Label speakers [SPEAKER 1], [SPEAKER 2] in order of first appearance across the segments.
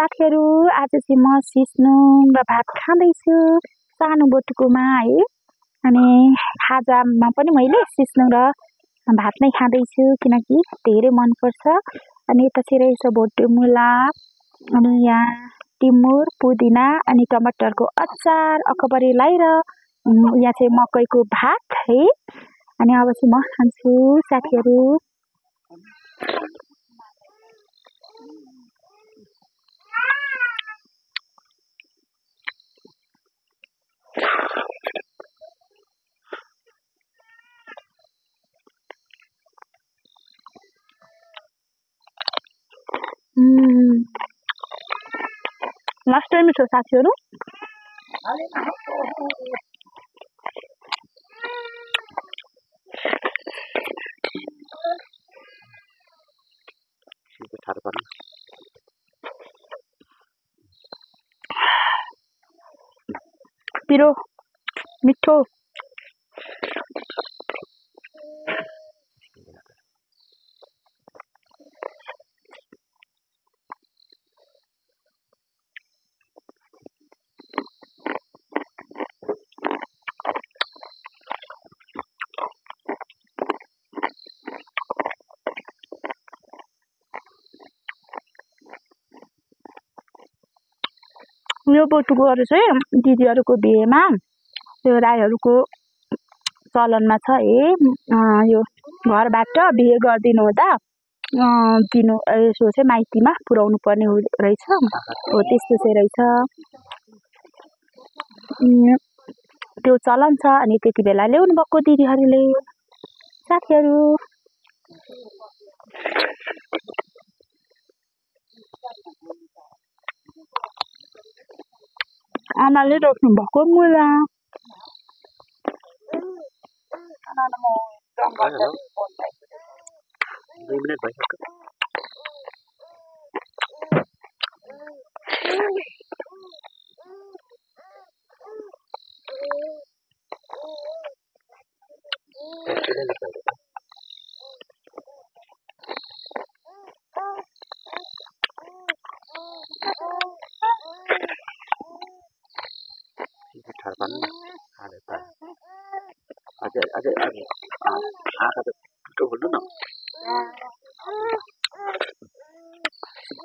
[SPEAKER 1] साथीहरु आज चाहिँ म सिस्नुङ र भात खाँदैछु सानो बटुकोमा है। अनि खाजामा पनि मैले सिस्नुङ र भात नै खाँदैछु किनकि धेरै मन पर्छ। अनि यता चाहिँ रहेछ भोटेमुला अनि यहाँ टिमुर पुदिना अनि टमाटरको अचार अकबरीलाई र यहाँ चाहिँ मकैको भात है। अनि अब चाहिँ म खान्छु साथीहरु। लास्ट टाइम मिठो साथीहरु। पिरो मिठो यो बटुकोहरु चाहिँ दिदीहरुको बिहेमा त्यो राईहरुको चलनमा छ है। यो घरबाट बिहे गर्दिनु हुँदा दिनु यसो चाहिँ माइतीमा पुर्याउनु पर्ने रहेछ हो त्यस्तो चाहिँ रहेछ। त्यो चलन छ अनि त्यति बेला ल्याउनु भएको दिदीहरुले साथीहरु। आमाले रोप्नु भएको मुला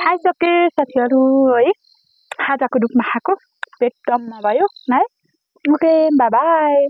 [SPEAKER 1] खाइसके साथीहरु है। खाजाको रूपमा खाएको पेट टम्म भयो है। Okay bye bye.